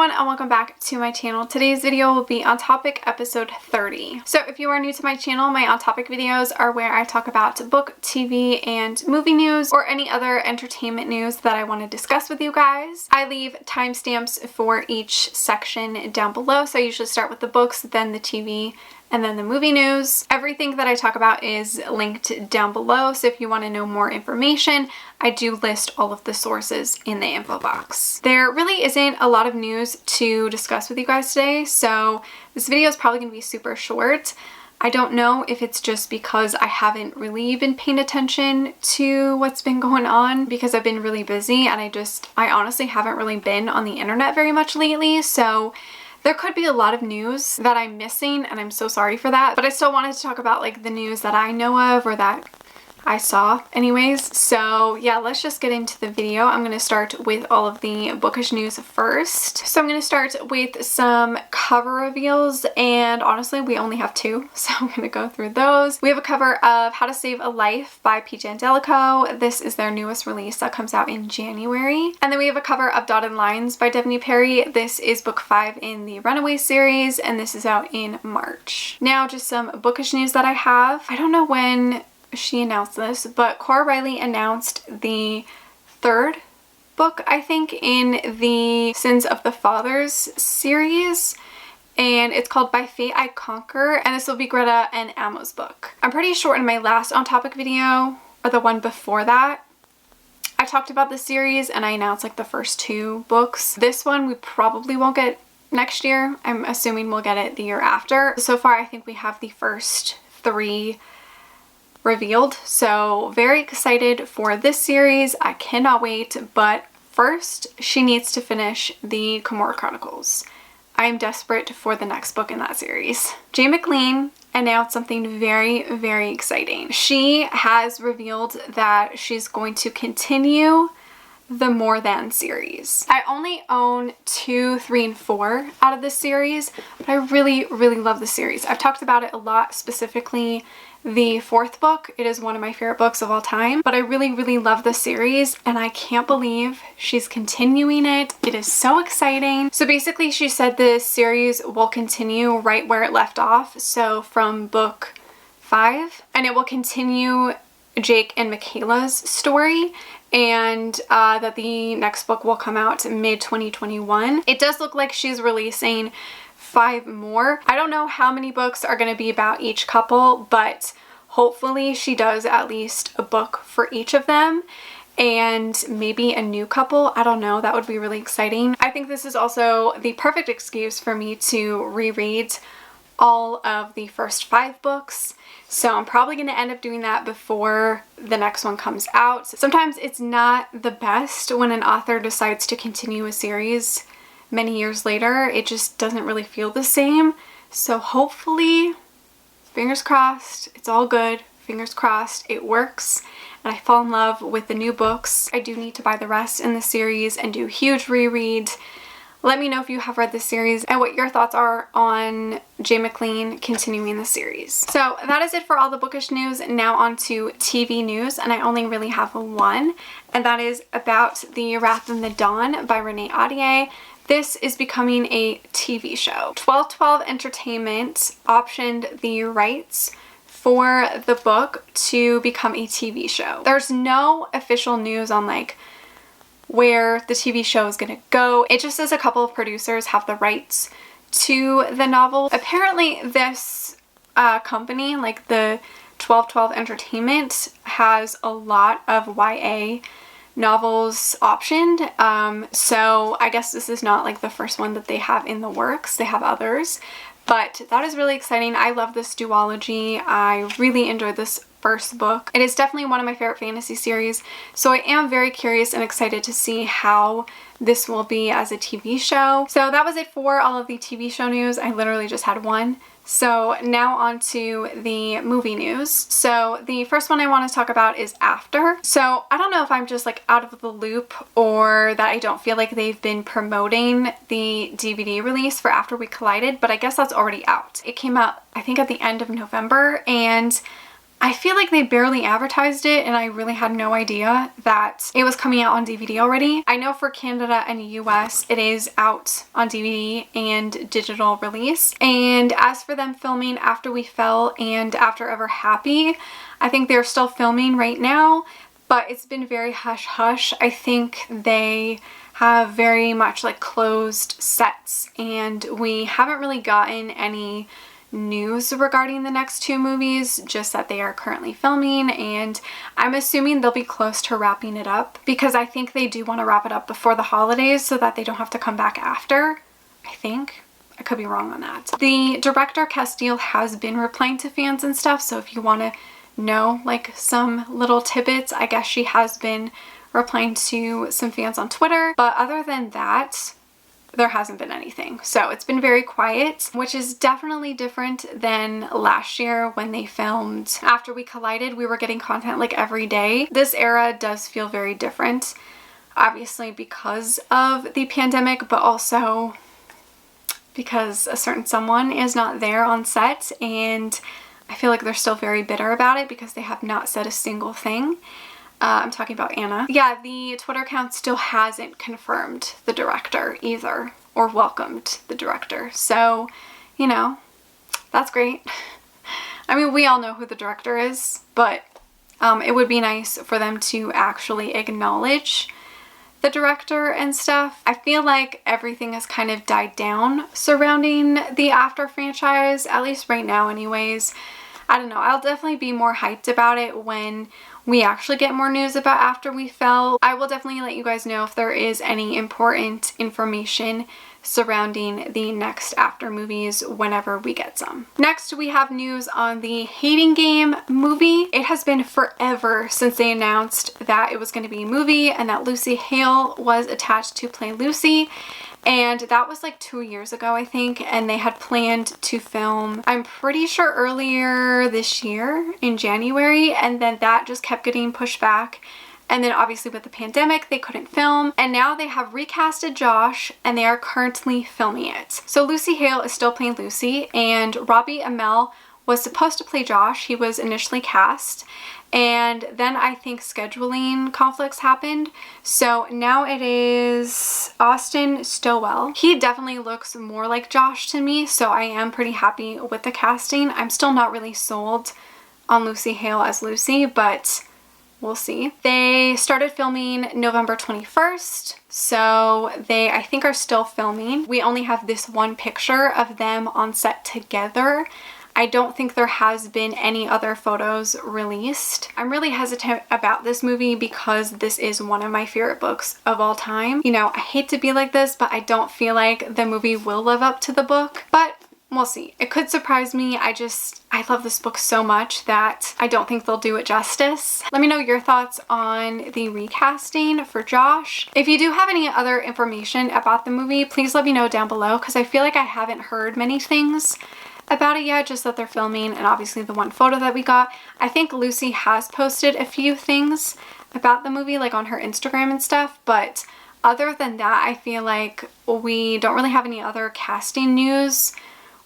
everyone and welcome back to my channel. Today's video will be On Topic episode 30. So if you are new to my channel, my On Topic videos are where I talk about book, TV, and movie news or any other entertainment news that I want to discuss with you guys. I leave timestamps for each section down below, so I usually start with the books, then the TV, and then the movie news. Everything that I talk about is linked down below, so if you want to know more information, I do list all of the sources in the info box. There really isn't a lot of news to discuss with you guys today, so this video is probably going to be super short. I don't know if it's just because I haven't really been paying attention to what's been going on because I've been really busy and I honestly haven't really been on the internet very much lately, so there could be a lot of news that I'm missing and I'm so sorry for that, but I still wanted to talk about like the news that I know of or that I saw anyways. So yeah, let's just get into the video. I'm going to start with all of the bookish news first. So I'm going to start with some cover reveals, and honestly we only have two, so I'm going to go through those. We have a cover of How to Save a Life by P. Angelico. This is their newest release that comes out in January. And then we have a cover of Dotted Lines by Devney Perry. This is book 5 in the Runaway series, and this is out in March. Now just some bookish news that I have. I don't know when she announced this, but Cora Riley announced the third book, I think, in the Sins of the Fathers series, and it's called By Fate I Conquer, and this will be Greta and Ammo's book. I'm pretty sure in my last On Topic video, or the one before that, I talked about the series and I announced like the first two books. This one we probably won't get next year. I'm assuming we'll get it the year after. So far I think we have the first 3 revealed, so very excited for this series. I cannot wait, but first she needs to finish the Cumorah Chronicles. I am desperate for the next book in that series. Jay McLean announced something very, very exciting. She has revealed that she's going to continue the More Than series. I only own 2, 3, and 4 out of this series, but I really, really love the series. I've talked about it a lot, specifically the 4th book. It is one of my favorite books of all time, but I really, really love the series and I can't believe she's continuing it. It is so exciting. So basically she said this series will continue right where it left off, so from book 5, and it will continue Jake and Michaela's story, and that the next book will come out mid-2021. It does look like she's releasing 5 more. I don't know how many books are going to be about each couple, but hopefully she does at least a book for each of them and maybe a new couple. I don't know, that would be really exciting. I think this is also the perfect excuse for me to reread all of the first 5 books. So I'm probably going to end up doing that before the next one comes out. Sometimes it's not the best when an author decides to continue a series many years later. It just doesn't really feel the same. So hopefully, fingers crossed, it's all good. Fingers crossed it works and I fall in love with the new books. I do need to buy the rest in the series and do huge rereads. Let me know if you have read this series and what your thoughts are on Jay McLean continuing the series. So that is it for all the bookish news. Now on to TV news, and I only really have one, and that is about The Wrath in the Dawn by Renee Ahdieh. This is becoming a TV show. 1212 Entertainment optioned the rights for the book to become a TV show. There's no official news on like where the TV show is gonna go. It just says a couple of producers have the rights to the novel. Apparently this company, like the 1212 Entertainment, has a lot of YA novels optioned, so I guess this is not like the first one that they have in the works. They have others, but that is really exciting. I love this duology. I really enjoyed this first book. It is definitely one of my favorite fantasy series, so I am very curious and excited to see how this will be as a TV show. So that was it for all of the TV show news. I literally just had one. So now on to the movie news. So the first one I want to talk about is After. So I don't know if I'm just like out of the loop or that I don't feel like they've been promoting the DVD release for After We Collided, but I guess that's already out. It came out I think at the end of November, and I feel like they barely advertised it, and I really had no idea that it was coming out on DVD already. I know for Canada and US it is out on DVD and digital release. And as for them filming After We Fell and After Ever Happy, I think they're still filming right now, but it's been very hush hush. I think they have very much like closed sets, and we haven't really gotten any news regarding the next two movies, just that they are currently filming, and I'm assuming they'll be close to wrapping it up, because I think they do want to wrap it up before the holidays so that they don't have to come back after. I think. I could be wrong on that. The director Castile has been replying to fans and stuff, so if you want to know like some little tidbits, I guess she has been replying to some fans on Twitter, but other than that, there hasn't been anything. So it's been very quiet, which is definitely different than last year when they filmed After We Collided. We were getting content like every day. This era does feel very different, obviously because of the pandemic, but also because a certain someone is not there on set, and I feel like they're still very bitter about it because they have not said a single thing. I'm talking about Anna. Yeah, the Twitter account still hasn't confirmed the director either, or welcomed the director. So, you know, that's great. I mean, we all know who the director is, but it would be nice for them to actually acknowledge the director and stuff. I feel like everything has kind of died down surrounding the After franchise, at least right now anyways. I don't know, I'll definitely be more hyped about it when we actually get more news about After We Fell. I will definitely let you guys know if there is any important information surrounding the next After movies whenever we get some. Next, we have news on the Hating Game movie. It has been forever since they announced that it was going to be a movie and that Lucy Hale was attached to play Lucy. And that was like 2 years ago, I think, and they had planned to film, I'm pretty sure earlier this year in January, and then that just kept getting pushed back. And then obviously with the pandemic, they couldn't film, and now they have recasted Josh and they are currently filming it. So Lucy Hale is still playing Lucy, and Robbie Amell was supposed to play Josh. He was initially cast, and then I think scheduling conflicts happened. So now it is Austin Stowell. He definitely looks more like Josh to me, so I am pretty happy with the casting. I'm still not really sold on Lucy Hale as Lucy, but we'll see. They started filming November 21st, so they, I think, are still filming. We only have this one picture of them on set together. I don't think there has been any other photos released. I'm really hesitant about this movie because this is one of my favorite books of all time. You know, I hate to be like this, but I don't feel like the movie will live up to the book, but we'll see. It could surprise me. I love this book so much that I don't think they'll do it justice. Let me know your thoughts on the recasting for Josh. If you do have any other information about the movie, please let me know down below, because I feel like I haven't heard many things about it yet, just that they're filming, and obviously the one photo that we got. I think Lucy has posted a few things about the movie, like on her Instagram and stuff, but other than that, I feel like we don't really have any other casting news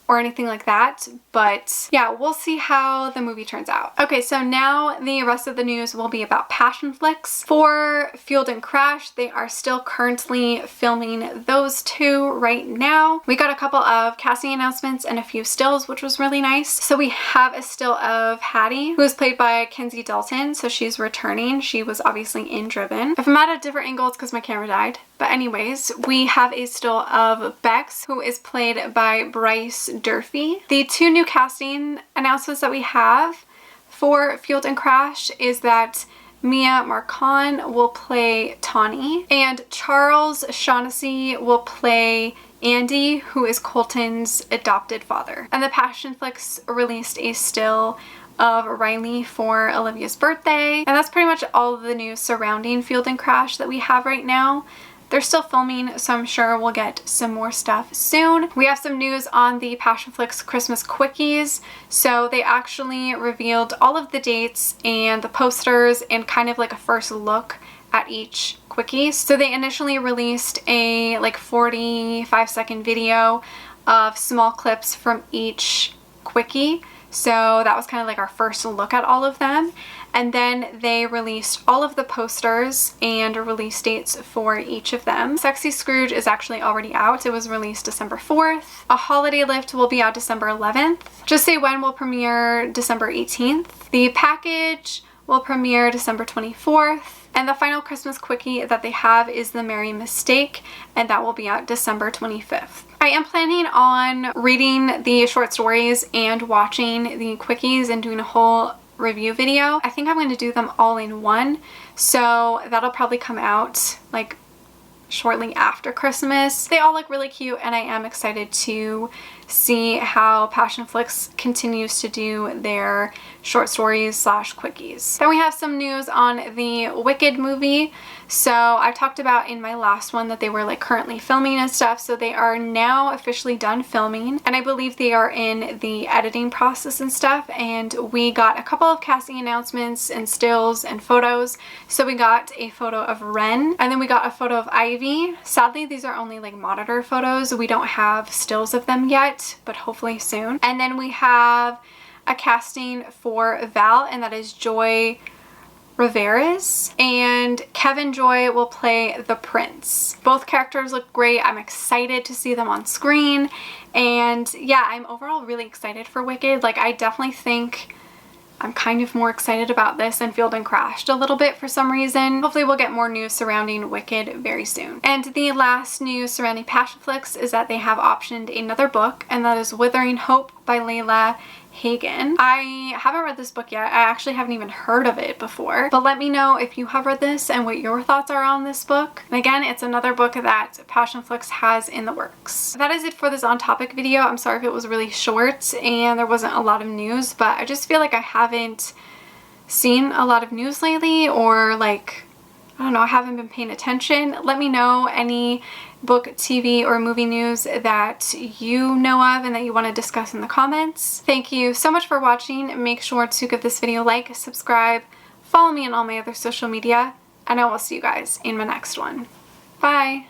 or anything like that. But yeah, we'll see how the movie turns out. Okay, so now the rest of the news will be about passion flicks. For Fueled and Crash, they are still currently filming those two right now. We got a couple of casting announcements and a few stills, which was really nice. So we have a still of Hattie, who is played by Kenzie Dalton. So she's returning. She was obviously in Driven. If I'm at a different angle, it's because my camera died. But anyways, we have a still of Bex, who is played by Bryce Durfee. The two new casting announcements that we have for Fueled and Crash is that Mia Marcon will play Tawny, and Charles Shaughnessy will play Andy, who is Colton's adopted father. And the Passion Flicks released a still of Riley for Olivia's birthday. And that's pretty much all of the news surrounding Fueled and Crash that we have right now. They're still filming, so I'm sure we'll get some more stuff soon. We have some news on the Passion Flicks Christmas Quickies. So they actually revealed all of the dates and the posters and kind of like a first look at each quickie. So they initially released a like 45-second video of small clips from each quickie. So that was kind of like our first look at all of them. And then they released all of the posters and release dates for each of them. Sexy Scrooge is actually already out. It was released December 4th. A Holiday Lift will be out December 11th. Just Say When will premiere December 18th. The Package will premiere December 24th. And the final Christmas quickie that they have is The Merry Mistake, and that will be out December 25th. I am planning on reading the short stories and watching the quickies and doing a whole review video. I think I'm going to do them all in one, so that'll probably come out like shortly after Christmas. They all look really cute, and I am excited to see how Passionflix continues to do their short stories slash quickies. Then we have some news on the Wicked movie. So I talked about in my last one that they were like currently filming and stuff, so they are now officially done filming, and I believe they are in the editing process and stuff, and we got a couple of casting announcements and stills and photos. So we got a photo of Ren, and then we got a photo of Ivy. Sadly, these are only like monitor photos. We don't have stills of them yet, but hopefully soon. And then we have a casting for Val, and that is Joy Rivera's, and Kevin Joy will play the prince. Both characters look great. I'm excited to see them on screen, and yeah, I'm overall really excited for Wicked. Like, I definitely think I'm kind of more excited about this than Field and Crashed a little bit for some reason. Hopefully we'll get more news surrounding Wicked very soon. And the last news surrounding Passionflix is that they have optioned another book, and that is Withering Hope by Layla Hagen. I haven't read this book yet. I actually haven't even heard of it before, but let me know if you have read this and what your thoughts are on this book. And again, it's another book that Passionflix has in the works. That is it for this on topic video. I'm sorry if it was really short and there wasn't a lot of news, but I just feel like I haven't seen a lot of news lately, or like, I don't know, I haven't been paying attention. Let me know any book, TV, or movie news that you know of and that you want to discuss in the comments. Thank you so much for watching. Make sure to give this video a like, subscribe, follow me on all my other social media, and I will see you guys in my next one. Bye!